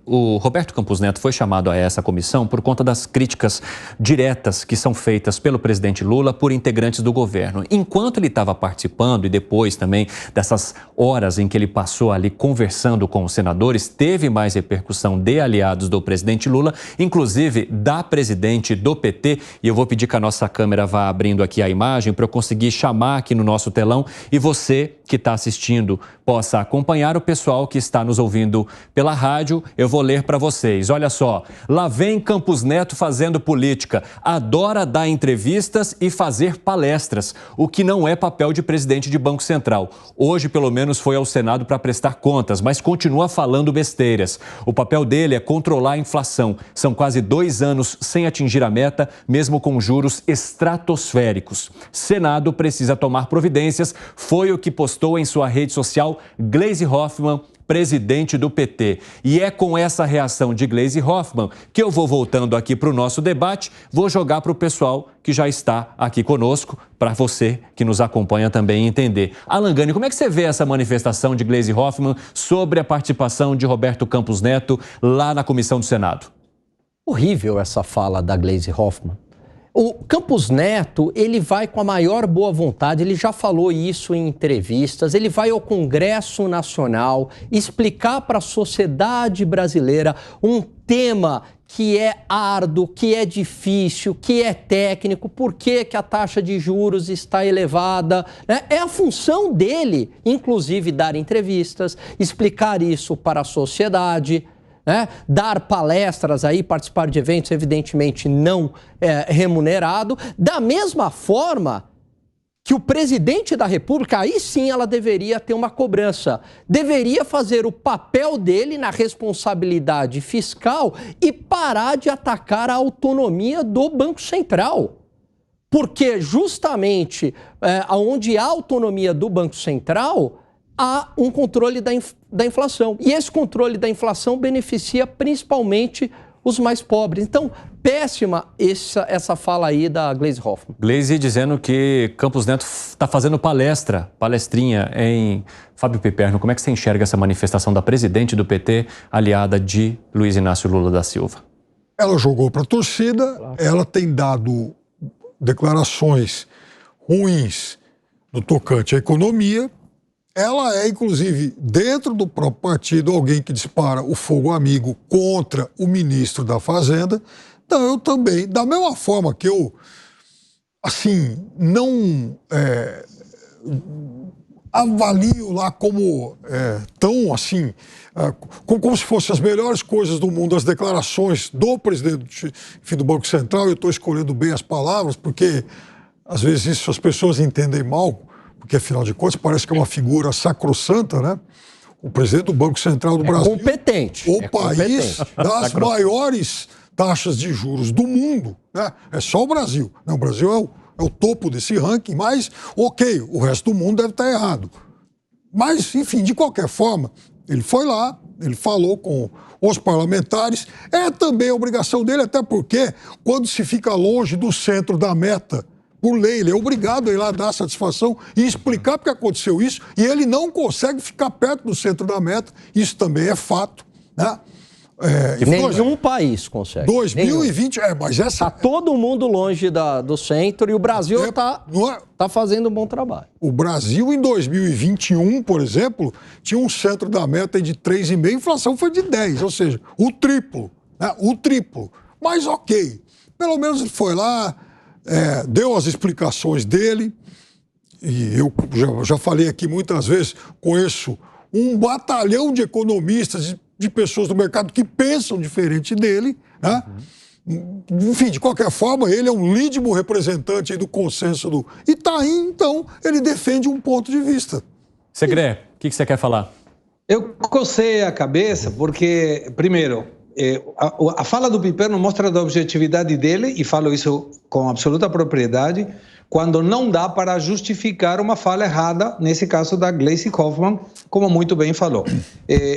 O Roberto Campos Neto foi chamado a essa comissão por conta das críticas diretas que são feitas pelo presidente Lula por integrantes do governo. Enquanto ele estava participando e depois também dessas horas em que ele passou ali conversando com os senadores, teve mais repercussão de aliados do presidente Lula, inclusive da presidente do PT. E eu vou pedir que a nossa câmera vá abrindo aqui a imagem para eu conseguir chamar aqui no nosso telão e você que está assistindo possa acompanhar. O pessoal que está nos ouvindo pela rádio, eu vou ler para vocês. Olha só, lá vem Campos Neto fazendo política, adora dar entrevistas e fazer palestras, o que não é papel de presidente de Banco Central. Hoje, pelo menos, foi ao Senado para prestar contas, mas continua falando besteiras. O papel dele é controlar a inflação. São quase 2 anos sem atingir a meta, mesmo com juros estratosféricos. Senado precisa tomar providências, foi o que postou em sua rede social Gleisi Hoffmann, presidente do PT. E é com essa reação de Gleisi Hoffmann que eu vou voltando aqui para o nosso debate, vou jogar para o pessoal que já está aqui conosco, para você que nos acompanha também entender. Alan Gani, como é que você vê essa manifestação de Gleisi Hoffmann sobre a participação de Roberto Campos Neto lá na comissão do Senado? Horrível essa fala da Gleisi Hoffmann. O Campos Neto, ele vai com a maior boa vontade, ele já falou isso em entrevistas, ele vai ao Congresso Nacional explicar para a sociedade brasileira um tema que é árduo, que é difícil, que é técnico, por que a taxa de juros está elevada, né? É a função dele, inclusive, dar entrevistas, explicar isso para a sociedade, né? Dar palestras aí, participar de eventos, evidentemente não remunerado. Da mesma forma que o presidente da República, aí sim ela deveria ter uma cobrança, deveria fazer o papel dele na responsabilidade fiscal e parar de atacar a autonomia do Banco Central. Porque justamente onde há autonomia do Banco Central, há um controle da inflação. E esse controle da inflação beneficia principalmente os mais pobres. Então, péssima essa fala aí da Gleisi Hoffmann. Gleisi dizendo que Campos Neto está fazendo palestrinha em Fábio Piperno. Como é que você enxerga essa manifestação da presidente do PT, aliada de Luiz Inácio Lula da Silva? Ela jogou para a torcida, ela tem dado declarações ruins no tocante à economia. Ela é, inclusive, dentro do próprio partido, alguém que dispara o fogo amigo contra o ministro da Fazenda. Então, eu também, da mesma forma que eu, assim, não avalio lá como tão, assim, como se fossem as melhores coisas do mundo, as declarações do presidente do Banco Central. Eu estou escolhendo bem as palavras, porque, às vezes, isso as pessoas entendem mal, porque, afinal de contas, parece que é uma figura sacrossanta, né? O presidente do Banco Central do Brasil. Competente. O país das maiores taxas de juros do mundo, né? É só o Brasil. O Brasil é o topo desse ranking, mas, ok, o resto do mundo deve estar errado. Mas, enfim, de qualquer forma, ele foi lá, ele falou com os parlamentares. É também a obrigação dele, até porque, quando se fica longe do centro da meta, por lei, ele é obrigado a ir lá dar satisfação e explicar porque aconteceu isso, e ele não consegue ficar perto do centro da meta, isso também é fato, né? Nenhum país consegue. 2020, mas essa... Está todo mundo longe do centro e o Brasil está fazendo um bom trabalho. O Brasil, em 2021, por exemplo, tinha um centro da meta de 3,5%, a inflação foi de 10%, ou seja, o triplo, né? O triplo. Mas ok, pelo menos ele foi lá, deu as explicações dele, e eu já falei aqui muitas vezes, conheço um batalhão de economistas, de pessoas do mercado que pensam diferente dele, né? Enfim, de qualquer forma, ele é um legítimo representante aí do consenso do Itaim, então ele defende um ponto de vista. Segré, o que você quer falar? Eu cocei a cabeça porque, primeiro, a fala do Piperno mostra a objetividade dele, e falo isso com absoluta propriedade, quando não dá para justificar uma fala errada, nesse caso da Gleisi Hoffmann, como muito bem falou.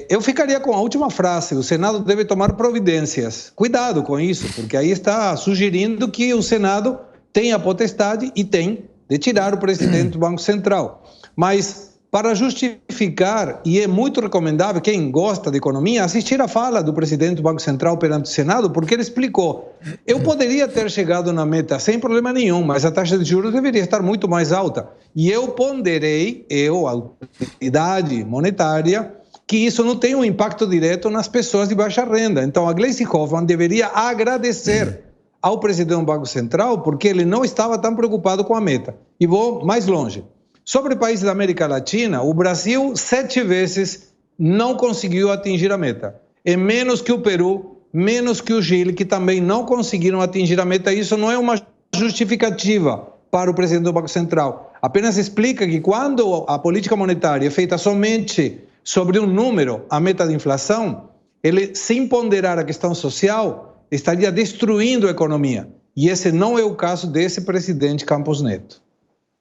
Eu ficaria com a última frase: o Senado deve tomar providências. Cuidado com isso, porque aí está sugerindo que o Senado tem a potestade, e tem, de tirar o presidente do Banco Central. Mas para justificar, e é muito recomendável, quem gosta de economia, assistir a fala do presidente do Banco Central perante o Senado, porque ele explicou, eu poderia ter chegado na meta sem problema nenhum, mas a taxa de juros deveria estar muito mais alta. E eu ponderei, a autoridade monetária, que isso não tem um impacto direto nas pessoas de baixa renda. Então, a Gleisi Hoffmann deveria agradecer ao presidente do Banco Central, porque ele não estava tão preocupado com a meta. E vou mais longe. Sobre países da América Latina, o Brasil 7 vezes não conseguiu atingir a meta. É menos que o Peru, menos que o Chile, que também não conseguiram atingir a meta. Isso não é uma justificativa para o presidente do Banco Central. Apenas explica que quando a política monetária é feita somente sobre um número, a meta de inflação, ele, sem ponderar a questão social, estaria destruindo a economia. E esse não é o caso desse presidente Campos Neto.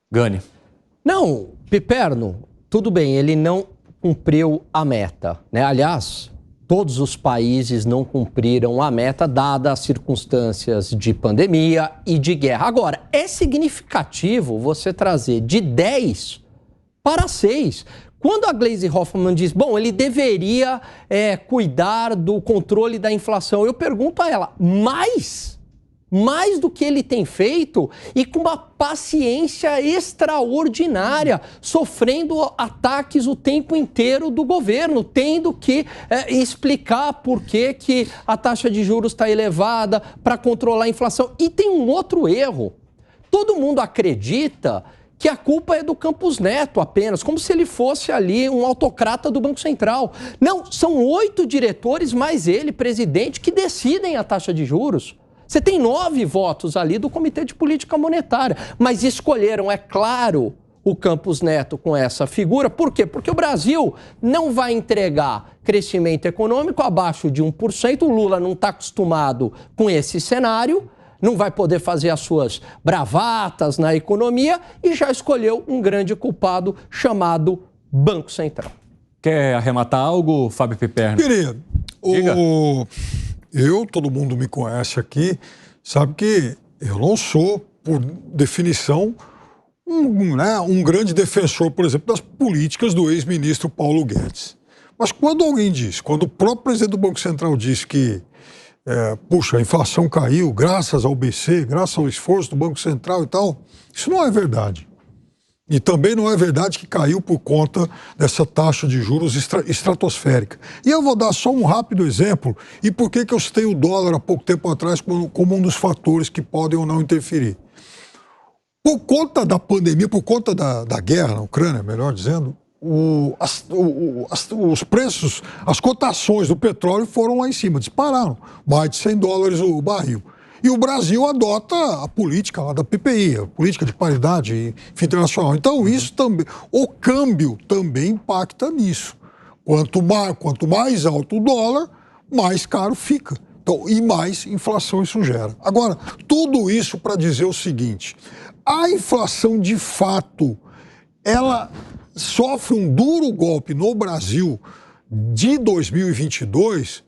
Gani. Não, Piperno, tudo bem, ele não cumpriu a meta, né? Aliás, todos os países não cumpriram a meta, dadas as circunstâncias de pandemia e de guerra. Agora, é significativo você trazer de 10 para 6. Quando a Gleisi Hoffmann diz, bom, ele deveria cuidar do controle da inflação, eu pergunto a ela, mais do que ele tem feito e com uma paciência extraordinária, sofrendo ataques o tempo inteiro do governo, tendo que explicar por que a taxa de juros está elevada para controlar a inflação. E tem um outro erro. Todo mundo acredita que a culpa é do Campos Neto apenas, como se ele fosse ali um autocrata do Banco Central. Não, são 8 diretores mais ele, presidente, que decidem a taxa de juros. Você tem 9 votos ali do Comitê de Política Monetária, mas escolheram, é claro, o Campos Neto com essa figura. Por quê? Porque o Brasil não vai entregar crescimento econômico abaixo de 1%, o Lula não está acostumado com esse cenário, não vai poder fazer as suas bravatas na economia e já escolheu um grande culpado chamado Banco Central. Quer arrematar algo, Fábio Piperno? Querido, todo mundo me conhece aqui, sabe que eu não sou, por definição, um grande defensor, por exemplo, das políticas do ex-ministro Paulo Guedes. Mas quando alguém diz, quando o próprio presidente do Banco Central diz que puxa, a inflação caiu graças ao BC, graças ao esforço do Banco Central e tal, isso não é verdade. E também não é verdade que caiu por conta dessa taxa de juros estratosférica. E eu vou dar só um rápido exemplo, e por que eu citei o dólar há pouco tempo atrás como um dos fatores que podem ou não interferir. Por conta da pandemia, por conta da guerra na Ucrânia, melhor dizendo, os preços, as cotações do petróleo foram lá em cima, dispararam, mais de $100 o barril. E o Brasil adota a política lá da PPI, a política de paridade internacional. Então isso também, o câmbio também impacta nisso. Quanto mais alto o dólar, mais caro fica. Então, e mais inflação isso gera. Agora, tudo isso para dizer o seguinte, a inflação de fato, ela sofre um duro golpe no Brasil de 2022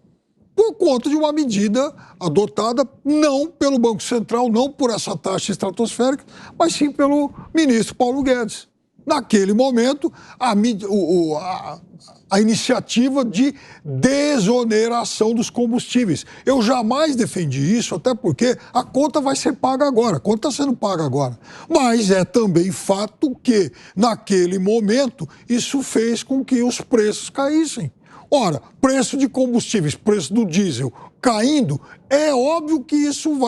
por conta de uma medida adotada não pelo Banco Central, não por essa taxa estratosférica, mas sim pelo ministro Paulo Guedes. Naquele momento, a iniciativa de desoneração dos combustíveis. Eu jamais defendi isso, até porque a conta vai ser paga agora, a conta está sendo paga agora. Mas é também fato que, naquele momento, isso fez com que os preços caíssem. Ora, preço de combustíveis, preço do diesel caindo, é óbvio que isso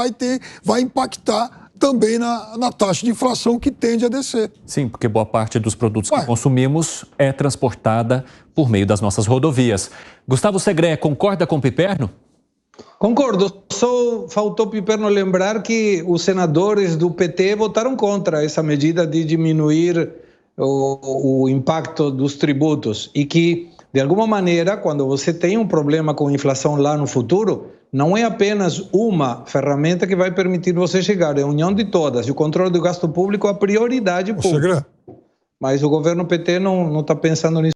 vai impactar também na taxa de inflação que tende a descer. Sim, porque boa parte dos produtos que consumimos é transportada por meio das nossas rodovias. Gustavo Segré, concorda com o Piperno? Concordo, só faltou Piperno lembrar que os senadores do PT votaram contra essa medida de diminuir o impacto dos tributos e que, de alguma maneira, quando você tem um problema com inflação lá no futuro, não é apenas uma ferramenta que vai permitir você chegar, é a união de todas. E o controle do gasto público é a prioridade pública. Mas o governo PT não está pensando nisso.